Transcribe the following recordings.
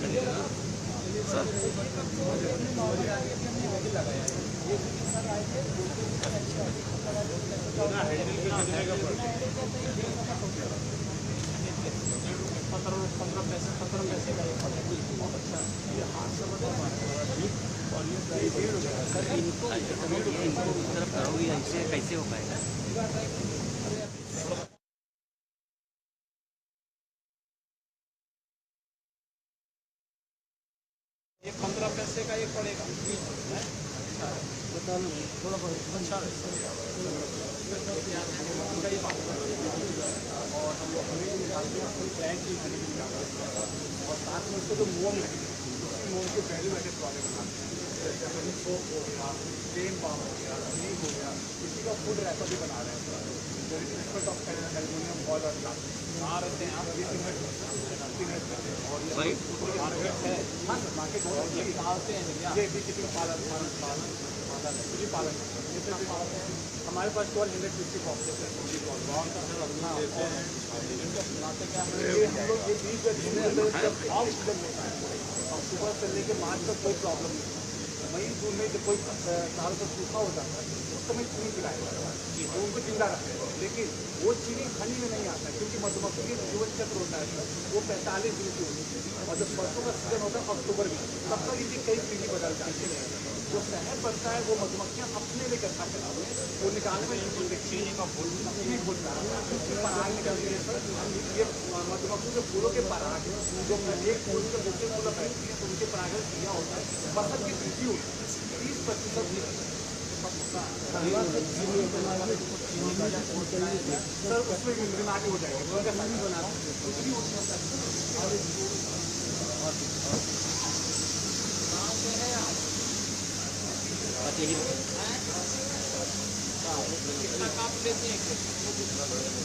करेगा सर। पंद्रह पैसे का एक बहुत अच्छा ये हाथ से और ये सर इनको इस तरफ करोगे ऐसे कैसे हो पाएगा? ये 15 पैसे का एक पड़ेगा। थोड़ा बहुत अच्छा और हम लोग ब्रांड की खरीदी और साथ में उसको जो मोम लगेगी उसकी मोम के वैल्यू एडेड प्रोडक्ट बनाते हैं, जैसे अपनी सोप हो गया, पेन बाम हो गया, लीक हो गया, इसी का फूड रैपर भी बना रहे हैं। रिस्पेक्ट ऑफ एल्यूमिनियम फॉइल और ग्लास कहाँ रहते हैं आप? 20 मिनट और ये मार्केट है, मार्केट ये भी किसी का पालन हमारे पास 1250 बॉक्सेस है। और सुबह से लेके मार्च तक कोई प्रॉब्लम नहीं। मई जून में जब कोई साल का सूखा हो जाता है उस समय चीनी पिलाएगा तो उनको जिंदा रखते हैं, लेकिन वो चीनी खनी में नहीं आता क्योंकि मधुमक्खी के जीवन चक्र होता है वो 45 दिन की होती है और जब सरसों का सीजन होता है अक्टूबर में, तब तक इनकी कई पीढ़ी बदल जाती है। जो शहद बनता है वो मधुमक्खियाँ अपने लिए इकट्ठा करती हैं, वो निकाल में चीनी का फूल नहीं फूलता है, पराग निकलती है। ये मधुमक्खी के फूलों के पराग जो एक फूल के दूसरे फूल बैठती है तो उनके पराग में दिया होता है, बसंत की वृद्धि होती है 30% सर उसमें मिलाके हो जाएगा कितना काम देते हैं ₹180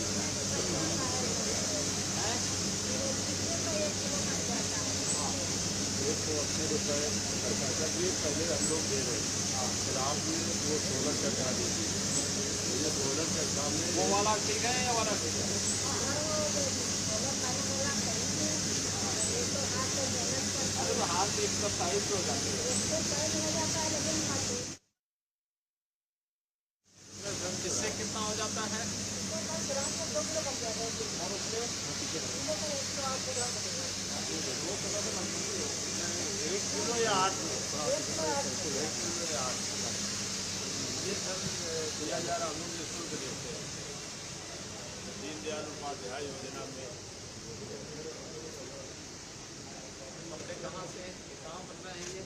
ये पहले हम लोग दे रहे हैं, फिर आपने वो 16 चढ़ा दीजिए। ये 16 चढ़ा में वो वाला ठीक है या वाला ठीक है? अरे तो हाथ एक सब साइज हो जाते हैं। इससे कितना हो जाता है? और उससे 1 किलो या 8 किलो या 8 ये सर दिया जा रहा हम लोग निःशुल्क देते हैं दीनदयाल उपाध्याय योजना में। कपड़े कहाँ से कहाँ बन रहे हैं ये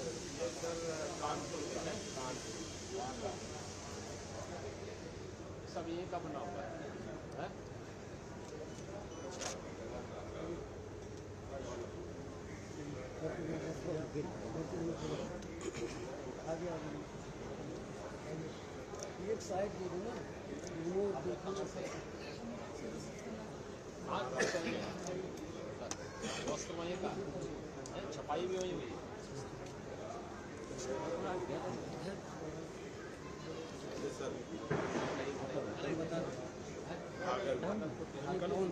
सर? कानपुर का है, कानपुर सब यही का बना हुआ है। एक साइड दे दो ना वो देखना से वस्त्र वहीं का छपाई भी वहीं हुई।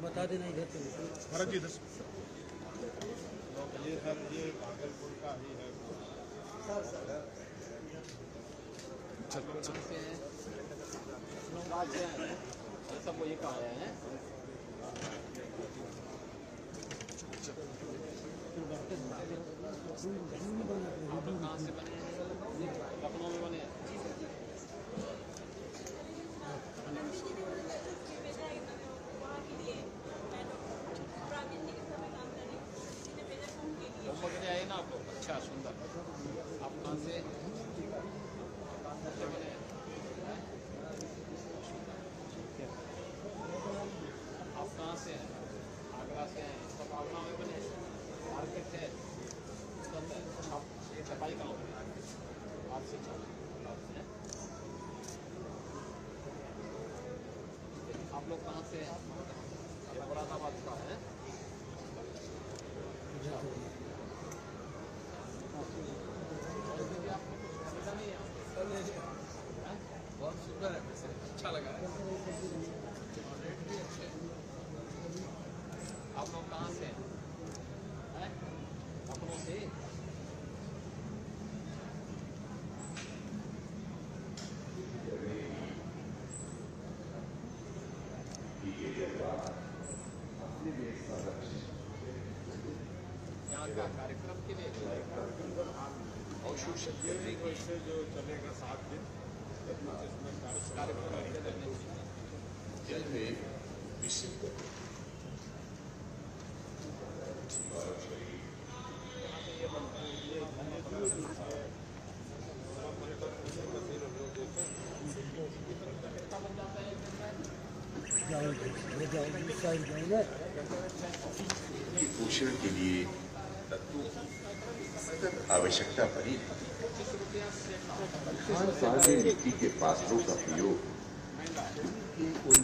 बता देना इधर से भरत जी दस ये सर ये भागलपुर का ही है सर सब वही कहा है। कहाँ से बने? लखनऊ में बने। वगैरह आए ना आप लोग? अच्छा सुंदर। आप कहाँ से? आप कहाँ से हैं? आगरा से हैं। सब आगरा में बने मार्केट है छपाई का हाथ से आप लोग कहाँ से हैं? मुरादाबाद का है। बहुत सुंदर है, वैसे अच्छा लगा है और रेट भी अच्छे हैं। आप लोग कहाँ से हैं? लखनऊ से? चलेगा कार्यक्रम के लिए अवशोषण करने के जो चलेगा 7 दिन में विशुद्ध पोषण के लिए तत्वों की सतत आवश्यकता पड़ी है। खान मिट्टी के पात्रों का प्रयोग की उन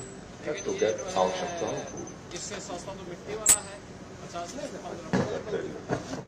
तत्वगत आवश्यकताओं को इससे सस्ता तो मिट्टी वाला है 50 से 15।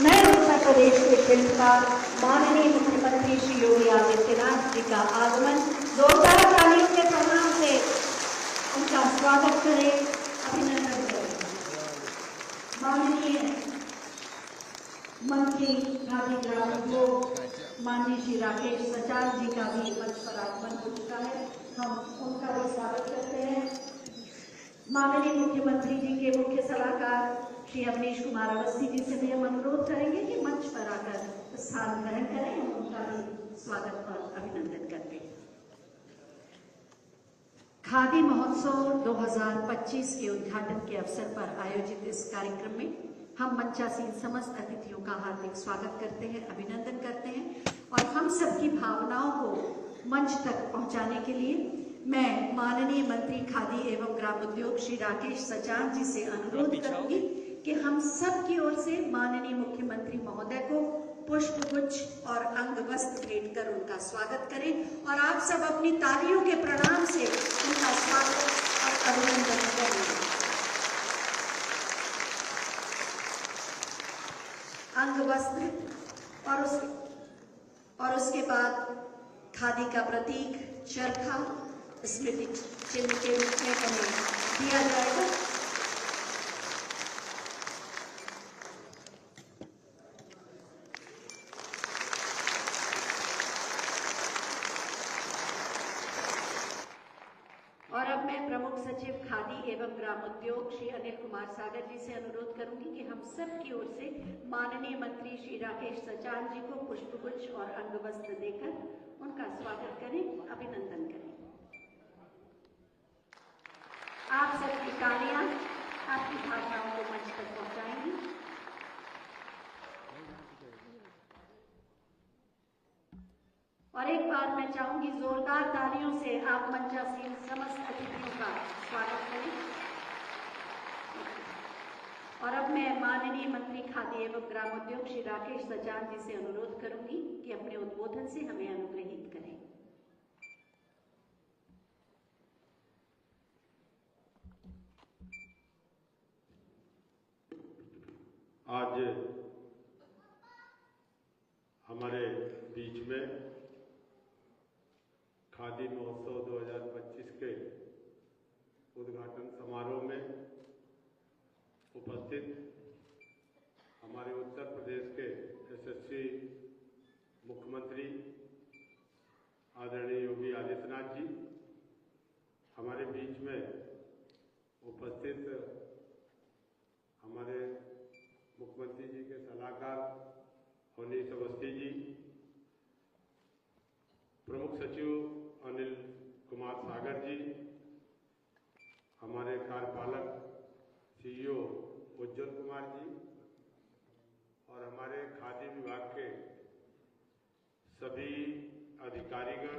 नए उत्तर प्रदेश के शिल्पकार माननीय मुख्यमंत्री श्री योगी आदित्यनाथ जी का आगमन जोरदार तालियों के प्रणाम से उनका स्वागत करें, अभिनंदन करें। माननीय मंत्री खादी ग्राम उद्योग माननीय श्री राकेश सचान जी का भी मंच पर आगमन हो चुका है, हम उनका भी स्वागत करते हैं। माननीय मुख्यमंत्री जी के मुख्य सलाहकार श्री अवनीश कुमार अवस्थी जी से भी हम अनुरोध करेंगे कि मंच पर आकर स्थान ग्रहण करें, हम उनका भी स्वागत और अभिनंदन करते हैं। खादी महोत्सव 2025 के उद्घाटन के अवसर पर आयोजित इस कार्यक्रम में हम मंचासीन समस्त अतिथियों का हार्दिक स्वागत करते हैं, अभिनंदन करते हैं और हम सबकी भावनाओं को मंच तक पहुंचाने के लिए मैं माननीय मंत्री खादी एवं ग्राम उद्योग श्री राकेश सचान जी से अनुरोध करूंगी कि हम सब की ओर से माननीय मुख्यमंत्री महोदय को पुष्पगुच्छ और अंग वस्त्र भेंट कर उनका स्वागत करें और आप सब अपनी तालियों के प्रणाम से उनका स्वागत और अभिनंदन करें। अंग वस्त्र और उसके बाद खादी का प्रतीक चरखा स्मृति चिन्ह के रूप में हमें दिया जाएगा। और अब मैं प्रमुख सचिव खादी एवं ग्राम उद्योग श्री अनिल कुमार सागर जी से अनुरोध करूंगी कि हम सब की ओर से माननीय मंत्री श्री राकेश सचान जी को पुष्पगुच्छ और अंग वस्त्र देकर उनका स्वागत करें, अभिनंदन करें। आप सबकी तालियां आपकी भावनाओं को मंच तक पहुंचाएंगी। और एक बार मैं चाहूंगी जोरदार तालियों से आप मंचासीन समस्त अतिथियों का स्वागत करें। और अब मैं माननीय मंत्री खादी एवं ग्राम उद्योग श्री राकेश सचान जी से अनुरोध करूंगी कि अपने उद्बोधन से हमें अनुग्रहित करें। आज हमारे बीच में खादी महोत्सव 2025 के उद्घाटन समारोह में उपस्थित हमारे उत्तर प्रदेश के यशस्वी मुख्यमंत्री आदरणीय योगी आदित्यनाथ जी, हमारे बीच में उपस्थित हमारे मुख्यमंत्री जी के सलाहकार अवनीश अवस्थी जी, प्रमुख सचिव अनिल कुमार सागर जी, हमारे कार्यपालक सीईओ उज्जवल कुमार जी और हमारे खाद्य विभाग के सभी अधिकारीगण,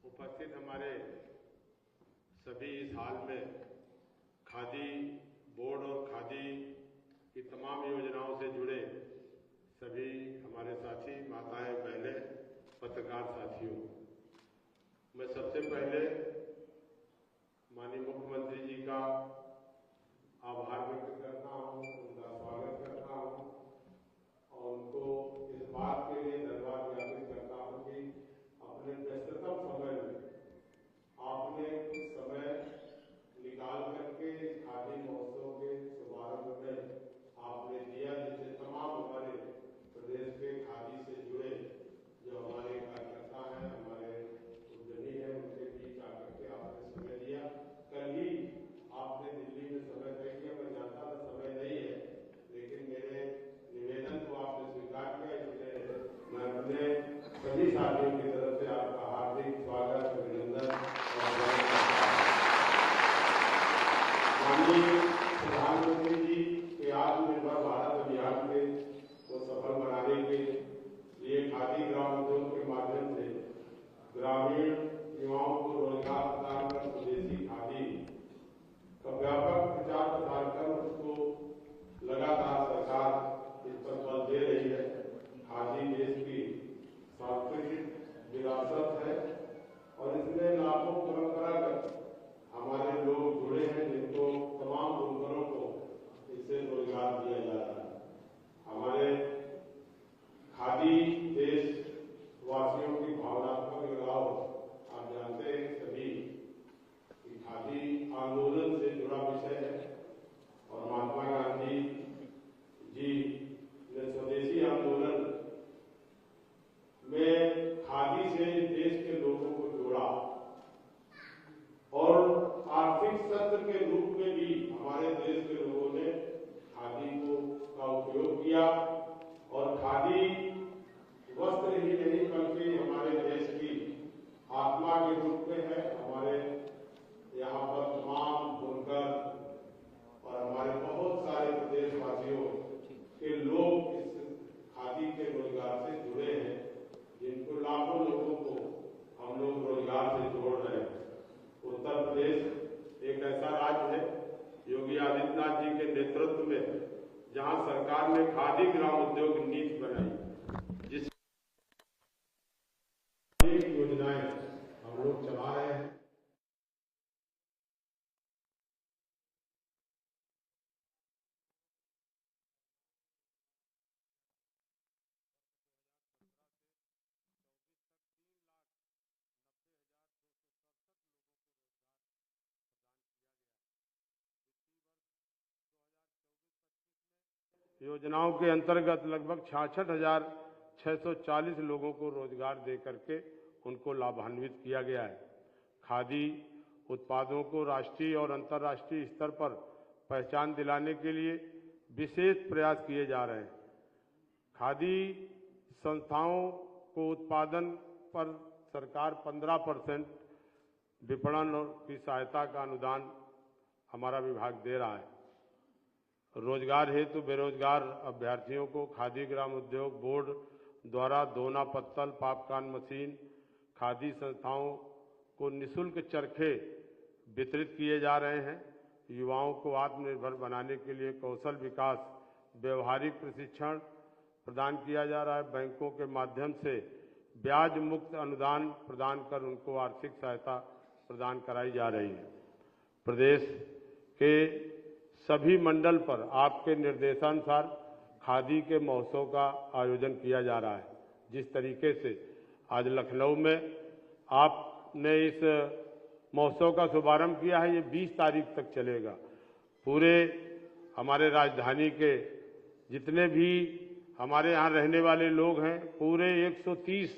उपस्थित हमारे सभी इस हाल में खादी बोर्ड और खादी की तमाम योजनाओं से जुड़े सभी हमारे साथी, माताएं, बहनें, पत्रकार साथियों, मैं सबसे पहले माननीय मुख्यमंत्री जी का आभार व्यक्त करता हूं, उनका स्वागत करता हूं और उनको इस बात के लिए धन्यवाद ज्ञापित करता हूं कि अपने व्यस्ततम समय में आपने कुछ समय निकाल करके खादी महोत्सव के शुभारंभ में आपने दिया, जिससे तमाम हमारे प्रदेश के खादी से जुड़े जो हमारे कार्यकर्ता हैं, हमारे उद्यमी हैं, उनके बीच आकर के आपने समय दिया। कल ही आपने दिल्ली में समय तय किया, मैं जानता था समय नहीं है, लेकिन मेरे निवेदन को आपने स्वीकार किया, इसलिए मैं अपने सभी साथियों की तरफ से आपका हार्दिक स्वागत, अभिनंदन और माननीय प्रधानमंत्री जी के आत्मनिर्भर भारत अभियान को सफल बनाने के लिए खादी ग्राम उद्योग के माध्यम से ग्रामीण युवाओं को रोजगार प्रदान कर स्वदेशी खादी का व्यापक प्रचार प्रसार कर उसको लगातार सरकार इस पर बल दे रही है। खादी देश की सांस्कृतिक विरासत है और इसमें लाखों परंपरागत हमारे लोग जुड़े हैं, जिनको तमाम बुनकरों को इससे रोजगार दिया जा रहा है। हमारे खादी देश वासियों की भावनात्मक लगाव आप जानते हैं सभी कि खादी आंदोलन से जुड़ा विषय है और महात्मा गांधी जी ने स्वदेशी आंदोलन में खादी से देश के लोगों को जोड़ा और आर्थिक शस्त्र के रूप में भी हमारे देश के लोगों ने खादी का उपयोग किया और खादी वस्त्र ही नहीं बल्कि हमारे देश की आत्मा के रूप में है। हमारे यहाँ पर तमाम बुनकर और हमारे बहुत सारे प्रदेशवासियों के लोग इस खादी के रोजगार से जुड़े हैं, जिनको लाखों लोगों को हम लोग रोजगार से जोड़ रहे हैं। उत्तर प्रदेश एक ऐसा राज्य है योगी आदित्यनाथ जी के नेतृत्व में जहां सरकार ने खादी ग्राम उद्योग नीति बनाई, जिस योजनाएं हम लोग चला रहे हैं। योजनाओं के अंतर्गत लगभग 66,640 लोगों को रोजगार दे करके उनको लाभान्वित किया गया है। खादी उत्पादों को राष्ट्रीय और अंतर्राष्ट्रीय स्तर पर पहचान दिलाने के लिए विशेष प्रयास किए जा रहे हैं। खादी संस्थाओं को उत्पादन पर सरकार 15% विपणन की सहायता का अनुदान हमारा विभाग दे रहा है। रोजगार हेतु बेरोजगार अभ्यर्थियों को खादी ग्राम उद्योग बोर्ड द्वारा दोना पत्तल, पापकान मशीन, खादी संस्थाओं को निःशुल्क चरखे वितरित किए जा रहे हैं। युवाओं को आत्मनिर्भर बनाने के लिए कौशल विकास, व्यवहारिक प्रशिक्षण प्रदान किया जा रहा है। बैंकों के माध्यम से ब्याज मुक्त अनुदान प्रदान कर उनको आर्थिक सहायता प्रदान कराई जा रही है। प्रदेश के सभी मंडल पर आपके निर्देशानुसार खादी के महोत्सव का आयोजन किया जा रहा है। जिस तरीके से आज लखनऊ में आपने इस महोत्सव का शुभारंभ किया है, ये 20 तारीख तक चलेगा। पूरे हमारे राजधानी के जितने भी हमारे यहाँ रहने वाले लोग हैं, पूरे 130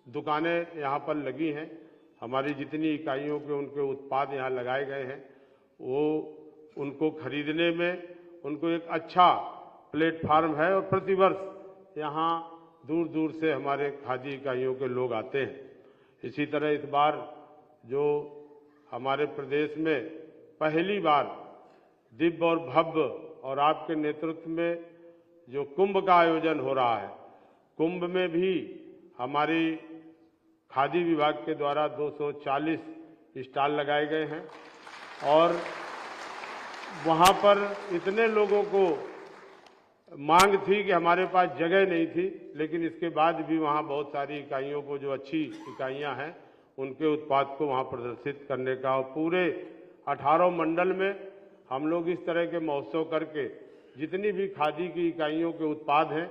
दुकानें यहाँ पर लगी हैं। हमारी जितनी इकाइयों के उनके उत्पाद यहाँ लगाए गए हैं, वो उनको खरीदने में उनको एक अच्छा प्लेटफार्म है और प्रतिवर्ष यहाँ दूर दूर से हमारे खादी इकाइयों के लोग आते हैं। इसी तरह इस बार जो हमारे प्रदेश में पहली बार दिव्य और भव्य और आपके नेतृत्व में जो कुंभ का आयोजन हो रहा है, कुंभ में भी हमारी खादी विभाग के द्वारा 240 स्टॉल लगाए गए हैं और वहाँ पर इतने लोगों को मांग थी कि हमारे पास जगह नहीं थी, लेकिन इसके बाद भी वहाँ बहुत सारी इकाइयों को, जो अच्छी इकाइयाँ हैं, उनके उत्पाद को वहाँ प्रदर्शित करने का, और पूरे 18 मंडल में हम लोग इस तरह के महोत्सव करके जितनी भी खादी की इकाइयों के उत्पाद हैं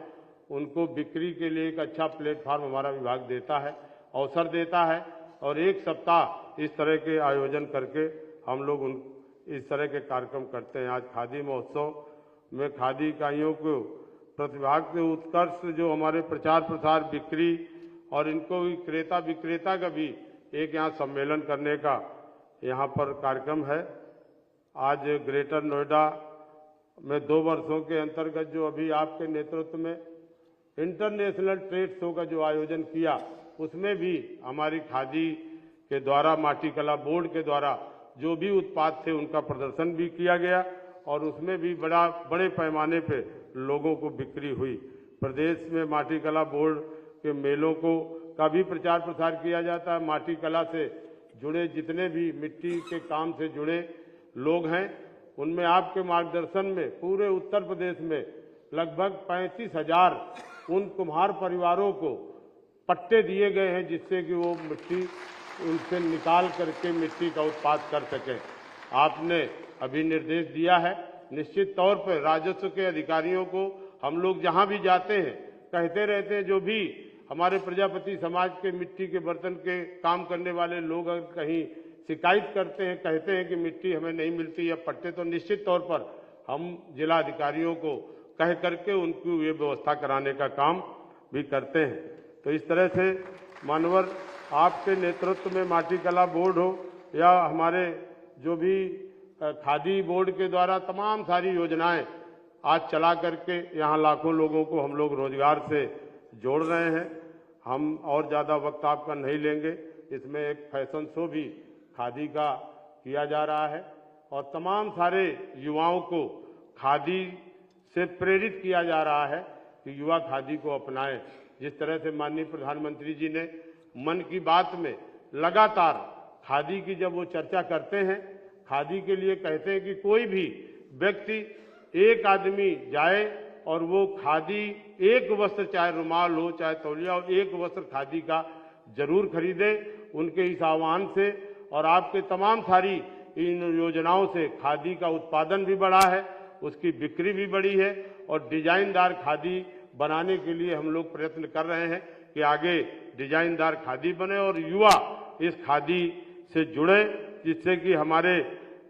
उनको बिक्री के लिए एक अच्छा प्लेटफार्म हमारा विभाग देता है, अवसर देता है। और एक सप्ताह इस तरह के आयोजन करके हम लोग इस तरह के कार्यक्रम करते हैं। आज खादी महोत्सव में खादी इकाइयों को प्रतिभाग के उत्कर्ष, जो हमारे प्रचार प्रसार, बिक्री और इनको क्रेता विक्रेता का भी एक यहाँ सम्मेलन करने का यहाँ पर कार्यक्रम है। आज ग्रेटर नोएडा में 2 वर्षों के अंतर्गत जो अभी आपके नेतृत्व में इंटरनेशनल ट्रेड शो का जो आयोजन किया, उसमें भी हमारी खादी के द्वारा, माटी कला बोर्ड के द्वारा जो भी उत्पाद थे उनका प्रदर्शन भी किया गया और उसमें भी बड़े पैमाने पे लोगों को बिक्री हुई। प्रदेश में माटी कला बोर्ड के मेलों का भी प्रचार प्रसार किया जाता है। माटी कला से जुड़े जितने भी मिट्टी के काम से जुड़े लोग हैं, उनमें आपके मार्गदर्शन में पूरे उत्तर प्रदेश में लगभग 35,000 उन कुम्हार परिवारों को पट्टे दिए गए हैं, जिससे कि वो मिट्टी उनसे निकाल करके मिट्टी का उत्पाद कर सकें। आपने अभी निर्देश दिया है, निश्चित तौर पर राजस्व के अधिकारियों को हम लोग जहां भी जाते हैं कहते रहते हैं, जो भी हमारे प्रजापति समाज के मिट्टी के बर्तन के काम करने वाले लोग अगर कहीं शिकायत करते हैं, कहते हैं कि मिट्टी हमें नहीं मिलती या पट्टे, तो निश्चित तौर पर हम जिला अधिकारियों को कह करके उनको ये व्यवस्था कराने का काम भी करते हैं। तो इस तरह से मानवर आपके नेतृत्व में माटी कला बोर्ड हो या हमारे जो भी खादी बोर्ड के द्वारा तमाम सारी योजनाएं आज चला करके यहाँ लाखों लोगों को हम लोग रोजगार से जोड़ रहे हैं। हम और ज़्यादा वक्त आपका नहीं लेंगे। इसमें एक फैशन शो भी खादी का किया जा रहा है और तमाम सारे युवाओं को खादी से प्रेरित किया जा रहा है कि युवा खादी को अपनाएं। जिस तरह से माननीय प्रधानमंत्री जी ने मन की बात में लगातार खादी की जब वो चर्चा करते हैं, खादी के लिए कहते हैं कि कोई भी व्यक्ति, एक आदमी जाए और वो खादी एक वस्त्र, चाहे रुमाल हो चाहे तौलिया हो, एक वस्त्र खादी का जरूर खरीदे। उनके इस आह्वान से और आपके तमाम सारी इन योजनाओं से खादी का उत्पादन भी बढ़ा है, उसकी बिक्री भी बढ़ी है और डिजाइनदार खादी बनाने के लिए हम लोग प्रयत्न कर रहे हैं कि आगे डिजाइनदार खादी बने और युवा इस खादी से जुड़े, जिससे कि हमारे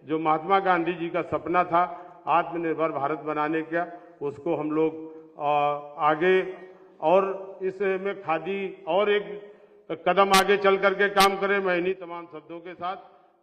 जो महात्मा गांधी जी का सपना था आत्मनिर्भर भारत बनाने का, उसको हम लोग आगे और इसमें खादी और एक कदम आगे चल करके काम करें। मैं इन्हीं तमाम शब्दों के साथ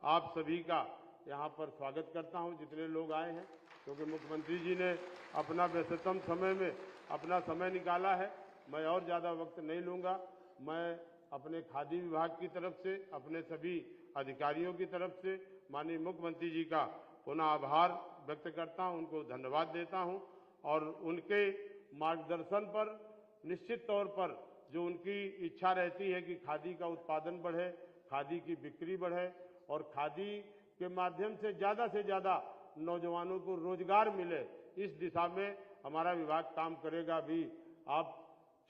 आप सभी का यहाँ पर स्वागत करता हूँ, जितने लोग आए हैं, क्योंकि मुख्यमंत्री जी ने अपना व्यस्ततम समय में अपना समय निकाला है। मैं और ज़्यादा वक्त नहीं लूँगा। मैं अपने खादी विभाग की तरफ से, अपने सभी अधिकारियों की तरफ से माननीय मुख्यमंत्री जी का पुनः आभार व्यक्त करता हूं, उनको धन्यवाद देता हूं और उनके मार्गदर्शन पर निश्चित तौर पर जो उनकी इच्छा रहती है कि खादी का उत्पादन बढ़े, खादी की बिक्री बढ़े और खादी के माध्यम से ज़्यादा नौजवानों को रोजगार मिले, इस दिशा में हमारा विभाग काम करेगा। भी आप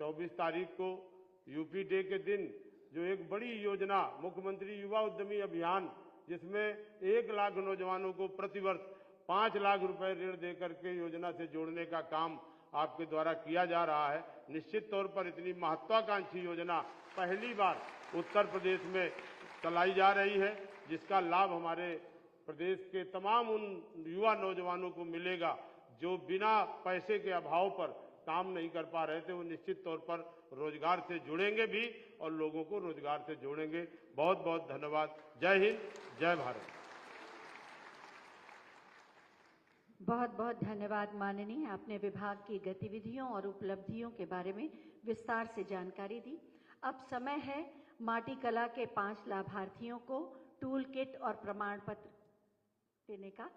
24 तारीख को यूपी डे के दिन जो एक बड़ी योजना मुख्यमंत्री युवा उद्यमी अभियान, जिसमें 1 लाख नौजवानों को प्रतिवर्ष 5 लाख रुपए ऋण देकर के योजना से जोड़ने का काम आपके द्वारा किया जा रहा है। निश्चित तौर पर इतनी महत्वाकांक्षी योजना पहली बार उत्तर प्रदेश में चलाई जा रही है, जिसका लाभ हमारे प्रदेश के तमाम उन युवा नौजवानों को मिलेगा जो बिना पैसे के अभाव पर काम नहीं कर पा रहे थे। वो निश्चित तौर पर रोजगार से जुड़ेंगे भी और लोगों को रोजगार से जोड़ेंगे। बहुत बहुत धन्यवाद। जय हिंद, जय भारत। बहुत बहुत धन्यवाद माननीय, आपने विभाग की गतिविधियों और उपलब्धियों के बारे में विस्तार से जानकारी दी। अब समय है माटी कला के 5 लाभार्थियों को टूल किट और प्रमाण पत्र देने का।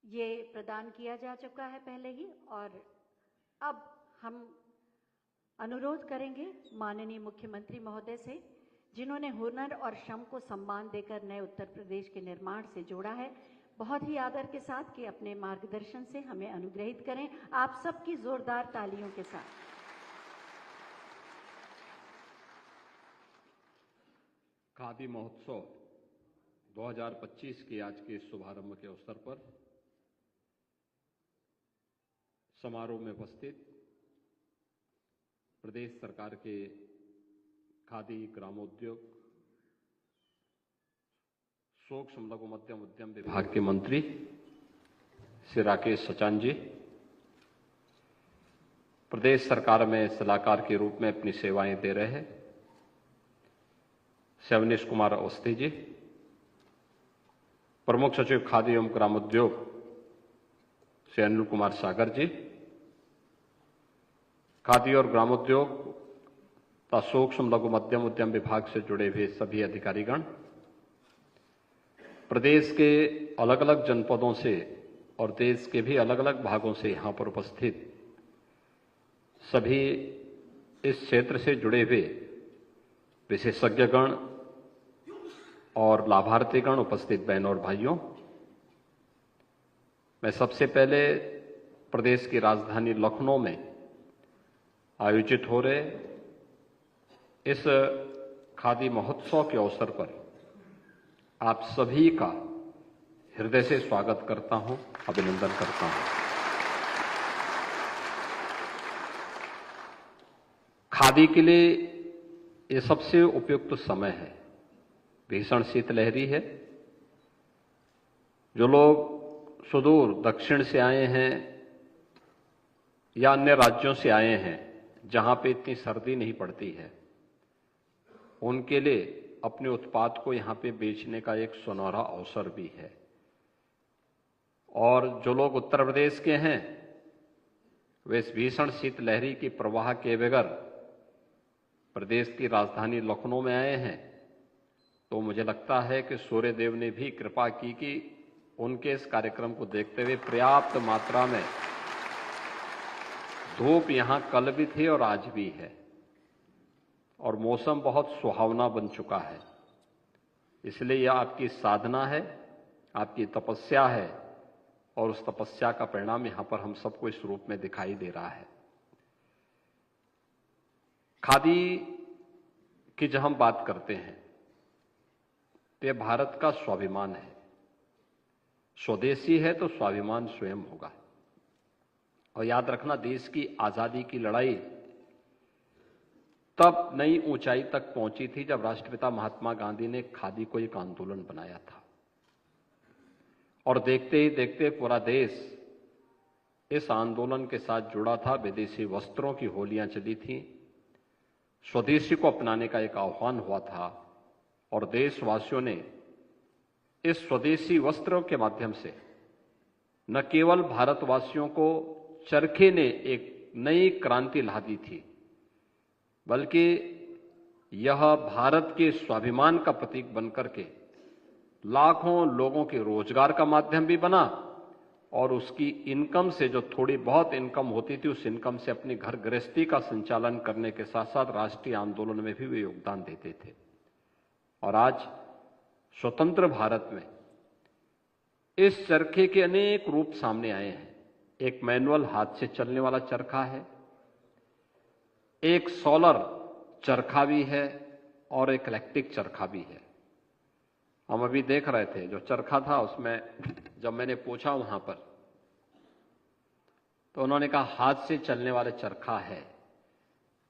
ये प्रदान किया जा चुका है पहले ही, और अब हम अनुरोध करेंगे माननीय मुख्यमंत्री महोदय से, जिन्होंने हुनर और श्रम को सम्मान देकर नए उत्तर प्रदेश के निर्माण से जोड़ा है, बहुत ही आदर के साथ कि अपने मार्गदर्शन से हमें अनुग्रहित करें आप सबकी जोरदार तालियों के साथ। खादी महोत्सव 2025 के आज के शुभारंभ के अवसर पर समारोह में उपस्थित प्रदेश सरकार के खादी, ग्रामोद्योग, सूक्ष्म लघु मध्यम उद्यम विभाग के मंत्री श्री राकेश सचान जी, प्रदेश सरकार में सलाहकार के रूप में अपनी सेवाएं दे रहे हैं श्री अवनीश कुमार अवस्थी जी, प्रमुख सचिव खादी एवं ग्रामोद्योग श्री अनिल कुमार सागर जी, खादी और ग्रामोद्योग तथा सूक्ष्म लघु मध्यम उद्यम विभाग से जुड़े हुए सभी अधिकारीगण, प्रदेश के अलग अलग जनपदों से और देश के भी अलग अलग भागों से यहां पर उपस्थित सभी इस क्षेत्र से जुड़े हुए विशेषज्ञगण और लाभार्थीगण, उपस्थित बहनों और भाइयों, मैं सबसे पहले प्रदेश की राजधानी लखनऊ में आयोजित हो रहे इस खादी महोत्सव के अवसर पर आप सभी का हृदय से स्वागत करता हूं, अभिनंदन करता हूं। खादी के लिए ये सबसे उपयुक्त समय है। भीषण शीतलहरी है। जो लोग सुदूर दक्षिण से आए हैं या अन्य राज्यों से आए हैं जहां पे इतनी सर्दी नहीं पड़ती है, उनके लिए अपने उत्पाद को यहां पे बेचने का एक सुनहरा अवसर भी है। और जो लोग उत्तर प्रदेश के हैं वे इस भीषण शीतलहरी की प्रवाह के बगैर प्रदेश की राजधानी लखनऊ में आए हैं, तो मुझे लगता है कि सूर्य देव ने भी कृपा की कि उनके इस कार्यक्रम को देखते हुए पर्याप्त मात्रा में धूप यहां कल भी थी और आज भी है, और मौसम बहुत सुहावना बन चुका है। इसलिए यह आपकी साधना है, आपकी तपस्या है, और उस तपस्या का परिणाम यहां पर हम सबको इस रूप में दिखाई दे रहा है। खादी की जब हम बात करते हैं तो यह भारत का स्वाभिमान है। स्वदेशी है तो स्वाभिमान स्वयं होगा। और याद रखना, देश की आजादी की लड़ाई तब नई ऊंचाई तक पहुंची थी जब राष्ट्रपिता महात्मा गांधी ने खादी को एक आंदोलन बनाया था, और देखते ही देखते पूरा देश इस आंदोलन के साथ जुड़ा था। विदेशी वस्त्रों की होलियां चली थीं, स्वदेशी को अपनाने का एक आह्वान हुआ था, और देशवासियों ने इस स्वदेशी वस्त्रों के माध्यम से न केवल भारतवासियों को चरखे ने एक नई क्रांति ला दी थी, बल्कि यह भारत के स्वाभिमान का प्रतीक बनकर के लाखों लोगों के रोजगार का माध्यम भी बना, और उसकी इनकम से, जो थोड़ी बहुत इनकम होती थी, उस इनकम से अपनी घर गृहस्थी का संचालन करने के साथ साथ राष्ट्रीय आंदोलन में भी वे योगदान देते थे। और आज स्वतंत्र भारत में इस चरखे के अनेक रूप सामने आए हैं। एक मैनुअल हाथ से चलने वाला चरखा है, एक सोलर चरखा भी है, और एक इलेक्ट्रिक चरखा भी है। हम अभी देख रहे थे, जो चरखा था उसमें जब मैंने पूछा वहां पर, तो उन्होंने कहा हाथ से चलने वाला चरखा है,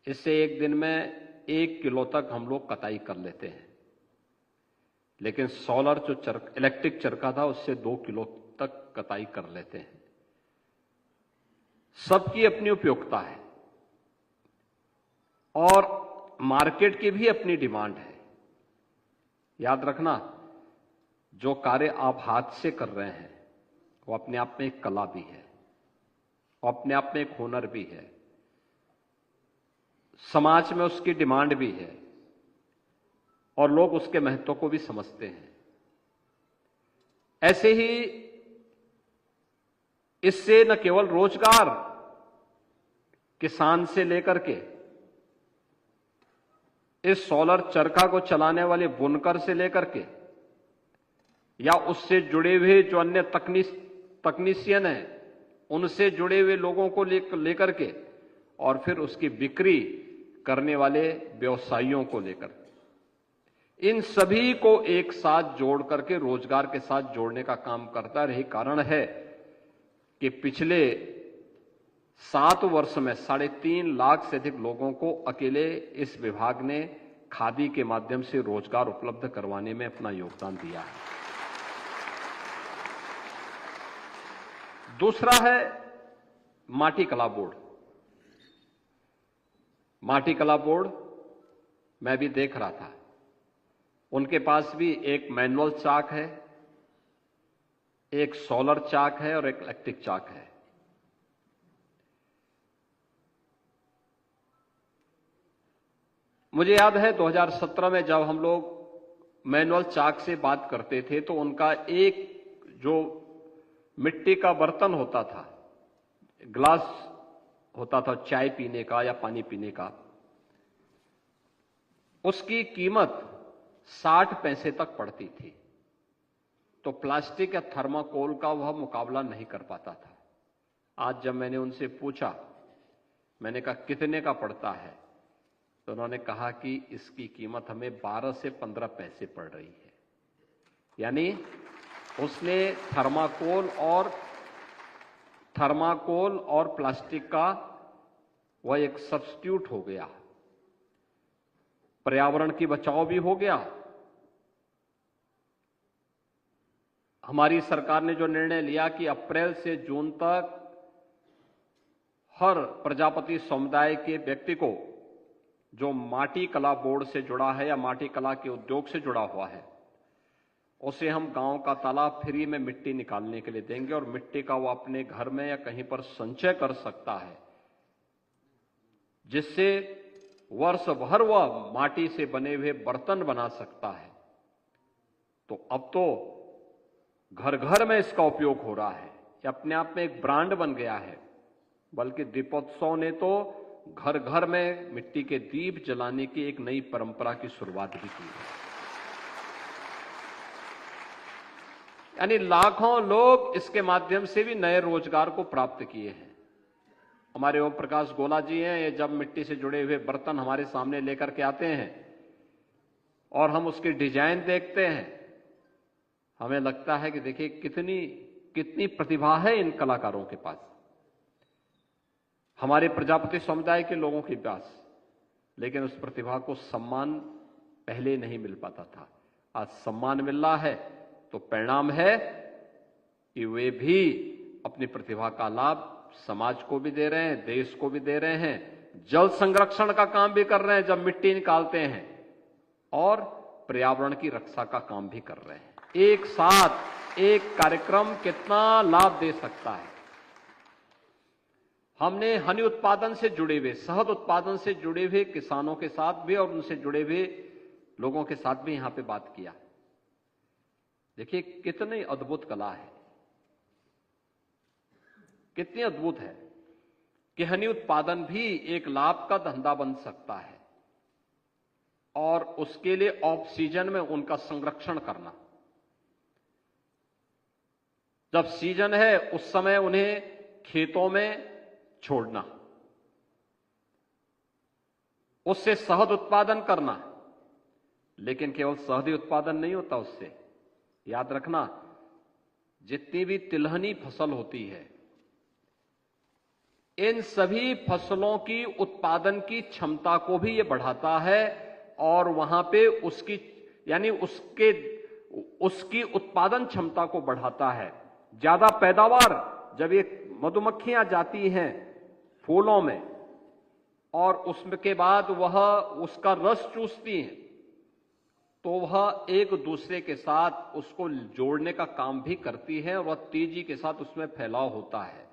इससे एक दिन में 1 किलो तक हम लोग कताई कर लेते हैं। लेकिन सोलर जो इलेक्ट्रिक चरखा था उससे 2 किलो तक कताई कर लेते हैं। सबकी अपनी उपयोगिता है। और मार्केट की भी अपनी डिमांड है। याद रखना, जो कार्य आप हाथ से कर रहे हैं वो अपने आप में एक कला भी है और अपने आप में एक हुनर भी है। समाज में उसकी डिमांड भी है और लोग उसके महत्व को भी समझते हैं। ऐसे ही इससे न केवल रोजगार किसान से लेकर के इस सोलर चरखा को चलाने वाले बुनकर से लेकर के या उससे जुड़े हुए जो अन्य तकनीशियन हैं उनसे जुड़े हुए लोगों को लेकर के और फिर उसकी बिक्री करने वाले व्यवसायियों को लेकर, इन सभी को एक साथ जोड़ करके रोजगार के साथ जोड़ने का काम करता है। यही कारण है कि पिछले 7 वर्ष में 3.5 लाख से अधिक लोगों को अकेले इस विभाग ने खादी के माध्यम से रोजगार उपलब्ध करवाने में अपना योगदान दिया है। दूसरा है माटी कला बोर्ड। माटी कला बोर्ड मैं भी देख रहा था, उनके पास भी एक मैनुअल चाक है, एक सोलर चाक है और एक इलेक्ट्रिक चाक है। मुझे याद है 2017 में जब हम लोग मैनुअल चाक से बात करते थे तो उनका एक जो मिट्टी का बर्तन होता था, ग्लास होता था चाय पीने का या पानी पीने का, उसकी कीमत 60 पैसे तक पड़ती थी। तो प्लास्टिक या थर्माकोल का वह मुकाबला नहीं कर पाता था। आज जब मैंने उनसे पूछा, मैंने कहा कितने का पड़ता है, तो उन्होंने कहा कि इसकी कीमत हमें 12 से 15 पैसे पड़ रही है। यानी उसने थर्माकोल और प्लास्टिक का वह एक सब्स्टिट्यूट हो गया, पर्यावरण की बचाव भी हो गया। हमारी सरकार ने जो निर्णय लिया कि अप्रैल से जून तक हर प्रजापति समुदाय के व्यक्ति को जो माटी कला बोर्ड से जुड़ा है या माटी कला के उद्योग से जुड़ा हुआ है, उसे हम गांव का तालाब फ्री में मिट्टी निकालने के लिए देंगे और मिट्टी का वो अपने घर में या कहीं पर संचय कर सकता है, जिससे वर्ष भर वह माटी से बने हुए बर्तन बना सकता है। तो अब तो घर घर में इसका उपयोग हो रहा है, ये अपने आप में एक ब्रांड बन गया है। बल्कि दीपोत्सव ने तो घर घर में मिट्टी के दीप जलाने की एक नई परंपरा की शुरुआत भी की है। यानी लाखों लोग इसके माध्यम से भी नए रोजगार को प्राप्त किए हैं। हमारे ओम प्रकाश गोला जी हैं, ये जब मिट्टी से जुड़े हुए बर्तन हमारे सामने लेकर के आते हैं और हम उसकी डिजाइन देखते हैं, हमें लगता है कि देखिए कितनी प्रतिभा है इन कलाकारों के पास, हमारे प्रजापति समुदाय के लोगों के पास। लेकिन उस प्रतिभा को सम्मान पहले नहीं मिल पाता था, आज सम्मान मिल रहा है। तो परिणाम है कि वे भी अपनी प्रतिभा का लाभ समाज को भी दे रहे हैं, देश को भी दे रहे हैं, जल संरक्षण का काम भी कर रहे हैं जब मिट्टी निकालते हैं, और पर्यावरण की रक्षा का काम भी कर रहे हैं। एक साथ एक कार्यक्रम कितना लाभ दे सकता है। हमने हनी उत्पादन से जुड़े हुए, शहद उत्पादन से जुड़े हुए किसानों के साथ भी और उनसे जुड़े हुए लोगों के साथ भी यहां पे बात किया। देखिए कितनी अद्भुत कला है, कितनी अद्भुत है कि हनी उत्पादन भी एक लाभ का धंधा बन सकता है और उसके लिए ऑफ सीजन में उनका संरक्षण करना। जब सीजन है उस समय उन्हें खेतों में छोड़ना, उससे शहद उत्पादन करना। लेकिन केवल शहद ही उत्पादन नहीं होता उससे, याद रखना जितनी भी तिलहनी फसल होती है, इन सभी फसलों की उत्पादन की क्षमता को भी ये बढ़ाता है और वहां पे उसकी उत्पादन क्षमता को बढ़ाता है। ज्यादा पैदावार, जब ये मधुमक्खियां जाती हैं फूलों में और उसके बाद वह उसका रस चूसती हैं, तो वह एक दूसरे के साथ उसको जोड़ने का काम भी करती है और वह तेजी के साथ उसमें फैलाव होता है,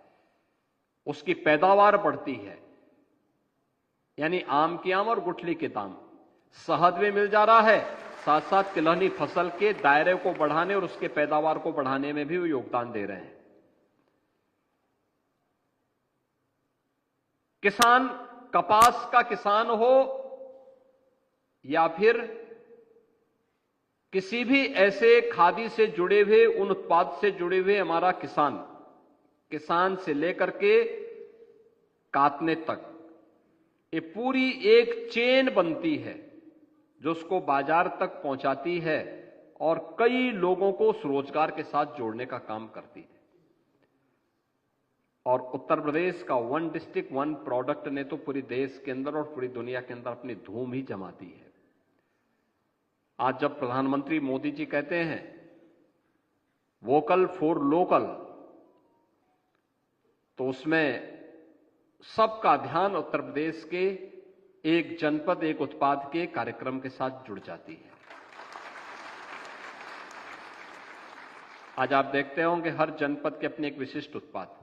उसकी पैदावार बढ़ती है। यानी आम की आम और गुठली के दाम, शहद में मिल जा रहा है, साथ साथ तिलहनी फसल के दायरे को बढ़ाने और उसके पैदावार को बढ़ाने में भी वो योगदान दे रहे हैं। किसान, कपास का किसान हो या फिर किसी भी ऐसे खादी से जुड़े हुए, उन उत्पाद से जुड़े हुए हमारा किसान से लेकर के काटने तक, ये पूरी एक चेन बनती है जो उसको बाजार तक पहुंचाती है और कई लोगों को रोजगार के साथ जोड़ने का काम करती है। और उत्तर प्रदेश का वन डिस्ट्रिक्ट वन प्रोडक्ट ने तो पूरी देश के अंदर और पूरी दुनिया के अंदर अपनी धूम ही जमा दी है। आज जब प्रधानमंत्री मोदी जी कहते हैं वोकल फॉर लोकल, तो उसमें सबका ध्यान उत्तर प्रदेश के एक जनपद एक उत्पाद के कार्यक्रम के साथ जुड़ जाती है। आज आप देखते होंगे हर जनपद के अपने एक विशिष्ट उत्पाद,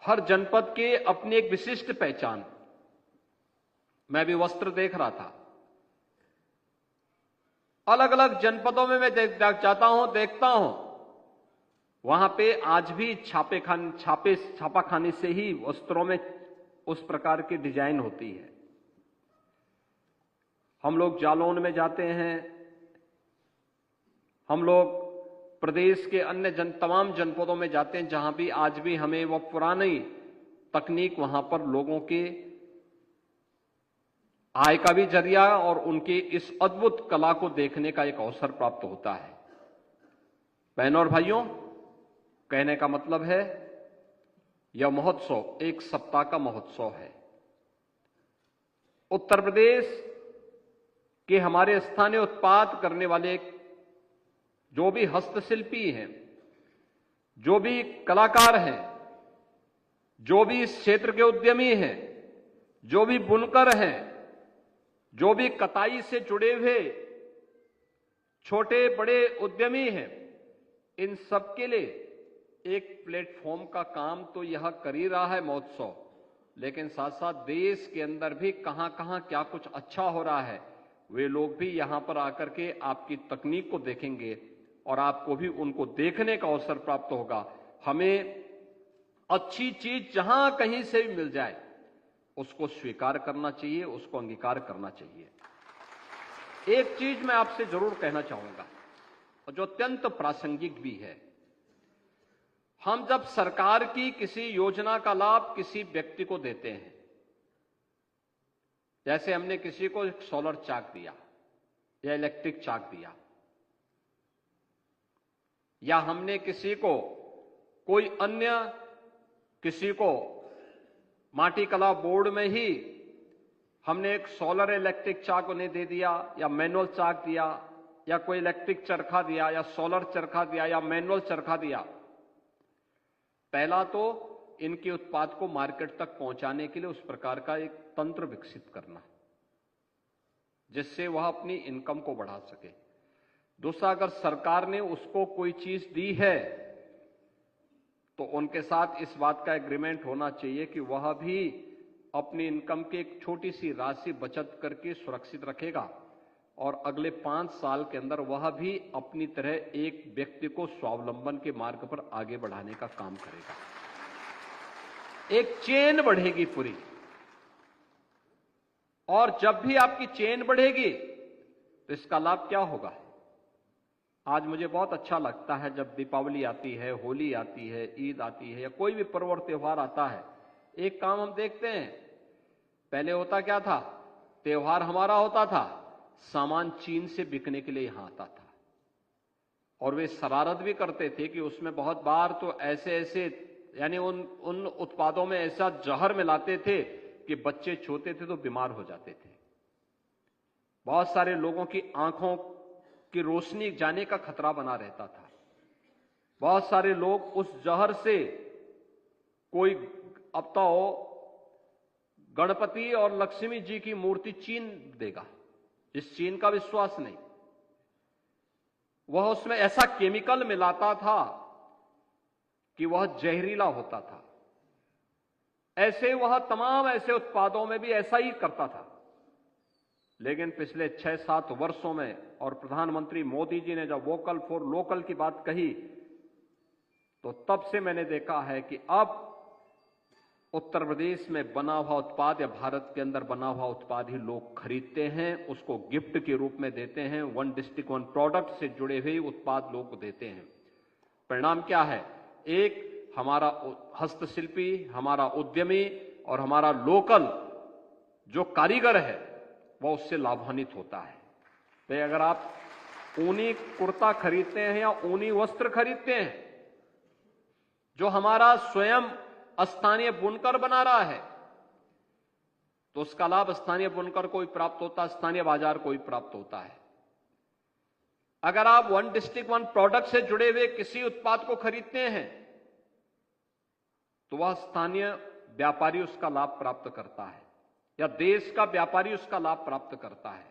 हर जनपद के अपनी एक विशिष्ट पहचान। मैं भी वस्त्र देख रहा था, अलग अलग जनपदों में मैं जाता हूं, देखता हूं, वहां पे आज भी छापाखाने से ही वस्त्रों में उस प्रकार की डिजाइन होती है। हम लोग जालौन में जाते हैं, हम लोग प्रदेश के अन्य तमाम जनपदों में जाते हैं, जहां भी आज भी हमें वो पुरानी तकनीक, वहां पर लोगों के आय का भी जरिया और उनकी इस अद्भुत कला को देखने का एक अवसर प्राप्त होता है। बहनों और भाइयों, कहने का मतलब है यह महोत्सव एक सप्ताह का महोत्सव है। उत्तर प्रदेश के हमारे स्थानीय उत्पाद करने वाले जो भी हस्तशिल्पी हैं, जो भी कलाकार हैं, जो भी इस क्षेत्र के उद्यमी हैं, जो भी बुनकर हैं, जो भी कताई से जुड़े हुए छोटे बड़े उद्यमी हैं, इन सबके लिए एक प्लेटफॉर्म का काम तो यह कर ही रहा है महोत्सव, लेकिन साथ साथ देश के अंदर भी कहां कहां क्या कुछ अच्छा हो रहा है, वे लोग भी यहां पर आकर के आपकी तकनीक को देखेंगे और आपको भी उनको देखने का अवसर प्राप्त होगा। हमें अच्छी चीज जहां कहीं से भी मिल जाए उसको स्वीकार करना चाहिए, उसको अंगीकार करना चाहिए। एक चीज मैं आपसे जरूर कहना चाहूंगा और जो अत्यंत प्रासंगिक भी है, हम जब सरकार की किसी योजना का लाभ किसी व्यक्ति को देते हैं, जैसे हमने किसी को एक सोलर चाक दिया या इलेक्ट्रिक चाक दिया, या हमने किसी को कोई अन्य किसी को माटी कला बोर्ड में ही हमने एक सोलर इलेक्ट्रिक चाक उन्हें दे दिया, या मैनुअल चाक दिया, या कोई इलेक्ट्रिक चरखा दिया, या सोलर चरखा दिया, या मैनुअल चरखा दिया। पहला तो इनके उत्पाद को मार्केट तक पहुंचाने के लिए उस प्रकार का एक तंत्र विकसित करना जिससे वह अपनी इनकम को बढ़ा सके। दूसरा, अगर सरकार ने उसको कोई चीज दी है तो उनके साथ इस बात का एग्रीमेंट होना चाहिए कि वह भी अपनी इनकम की एक छोटी सी राशि बचत करके सुरक्षित रखेगा और अगले 5 साल के अंदर वह भी अपनी तरह एक व्यक्ति को स्वावलंबन के मार्ग पर आगे बढ़ाने का काम करेगा। एक चेन बढ़ेगी पूरी, और जब भी आपकी चेन बढ़ेगी तो इसका लाभ क्या होगा? आज मुझे बहुत अच्छा लगता है जब दीपावली आती है, होली आती है, ईद आती है या कोई भी पर्व और त्योहार आता है, एक काम हम देखते हैं, पहले होता क्या था, त्योहार हमारा होता था, सामान चीन से बिकने के लिए यहां आता था और वे शरारत भी करते थे कि उसमें बहुत बार तो ऐसे यानी उन उत्पादों में ऐसा जहर मिलाते थे कि बच्चे छूते थे तो बीमार हो जाते थे। बहुत सारे लोगों की आंखों की रोशनी जाने का खतरा बना रहता था। बहुत सारे लोग उस जहर से, कोई अब तो गणपति और लक्ष्मी जी की मूर्ति चीन देगा, इस चीन का विश्वास नहीं। वह उसमें ऐसा केमिकल मिलाता था कि वह जहरीला होता था। ऐसे वह तमाम ऐसे उत्पादों में भी ऐसा ही करता था। लेकिन पिछले 6-7 वर्षों में और प्रधानमंत्री मोदी जी ने जब वोकल फॉर लोकल की बात कही, तो तब से मैंने देखा है कि अब उत्तर प्रदेश में बना हुआ उत्पाद या भारत के अंदर बना हुआ उत्पाद ही लोग खरीदते हैं, उसको गिफ्ट के रूप में देते हैं। वन डिस्ट्रिक्ट वन प्रोडक्ट से जुड़े हुए उत्पाद लोग को देते हैं। परिणाम क्या है? एक, हमारा हस्तशिल्पी, हमारा उद्यमी और हमारा लोकल जो कारीगर है वह उससे लाभान्वित होता है। तो अगर आप ऊनी कुर्ता खरीदते हैं या ऊनी वस्त्र खरीदते हैं जो हमारा स्वयं स्थानीय बुनकर बना रहा है, तो उसका लाभ स्थानीय बुनकर को ही प्राप्त होता है, स्थानीय बाजार को ही प्राप्त होता है। अगर आप वन डिस्ट्रिक्ट वन प्रोडक्ट से जुड़े हुए किसी उत्पाद को खरीदते हैं तो वह स्थानीय व्यापारी उसका लाभ प्राप्त करता है या देश का व्यापारी उसका लाभ प्राप्त करता है।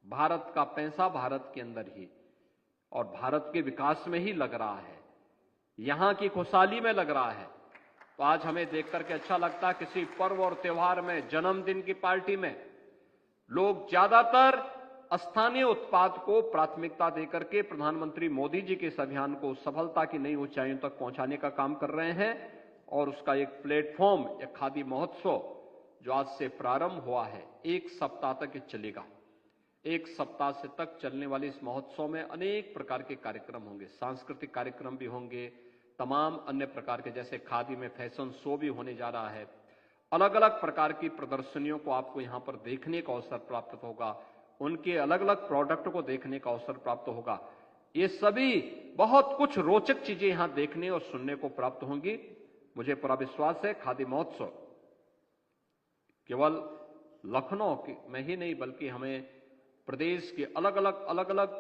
भारत का पैसा भारत के अंदर ही और भारत के विकास में ही लग रहा है, यहां की खुशहाली में लग रहा है। तो आज हमें देख करके अच्छा लगता है, किसी पर्व और त्योहार में, जन्मदिन की पार्टी में लोग ज्यादातर स्थानीय उत्पाद को प्राथमिकता देकर के प्रधानमंत्री मोदी जी के इस अभियान को सफलता की नई ऊंचाइयों तक पहुंचाने का काम कर रहे हैं। और उसका एक प्लेटफॉर्म या खादी महोत्सव जो आज से प्रारंभ हुआ है, 1 सप्ताह तक ये चलेगा। 1 सप्ताह से तक चलने वाले इस महोत्सव में अनेक प्रकार के कार्यक्रम होंगे, सांस्कृतिक कार्यक्रम भी होंगे, तमाम अन्य प्रकार के, जैसे खादी में फैशन शो भी होने जा रहा है। अलग अलग प्रकार की प्रदर्शनियों को आपको यहां पर देखने का अवसर प्राप्त होगा, उनके अलग अलग प्रोडक्ट को देखने का अवसर प्राप्त होगा। ये सभी बहुत कुछ रोचक चीजें यहां देखने और सुनने को प्राप्त होंगी। मुझे पूरा विश्वास है खादी महोत्सव केवल लखनऊ में ही नहीं बल्कि हमें प्रदेश के अलग अलग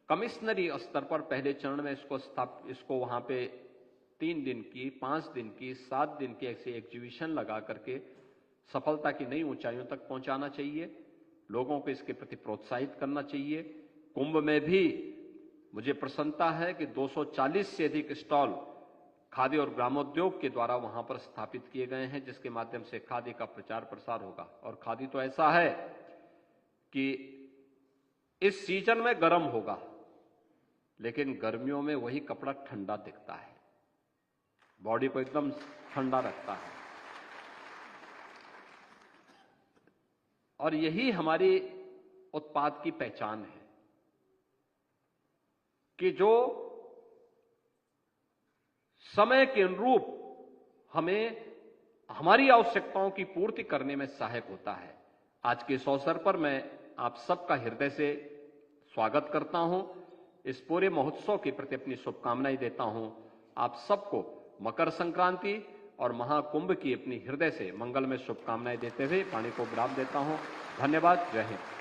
कमिश्नरी स्तर पर पहले चरण में इसको वहां पे 3 दिन की, 5 दिन की, 7 दिन की ऐसे एग्जीबिशन लगा करके सफलता की नई ऊंचाइयों तक पहुंचाना चाहिए। लोगों को इसके प्रति प्रोत्साहित करना चाहिए। कुंभ में भी मुझे प्रसन्नता है कि 240 से अधिक स्टॉल खादी और ग्रामोद्योग के द्वारा वहां पर स्थापित किए गए हैं, जिसके माध्यम से खादी का प्रचार प्रसार होगा। और खादी तो ऐसा है कि इस सीजन में गर्म होगा, लेकिन गर्मियों में वही कपड़ा ठंडा दिखता है, बॉडी को एकदम ठंडा रखता है। और यही हमारी उत्पाद की पहचान है कि जो समय के अनुरूप हमें हमारी आवश्यकताओं की पूर्ति करने में सहायक होता है। आज के इस अवसर पर मैं आप सबका हृदय से स्वागत करता हूं। इस पूरे महोत्सव के प्रति अपनी शुभकामनाएं देता हूं। आप सबको मकर संक्रांति और महाकुंभ की अपनी हृदय से मंगलमय शुभकामनाएं देते हुए वाणी को विराम देता हूं। धन्यवाद। जय हिंद।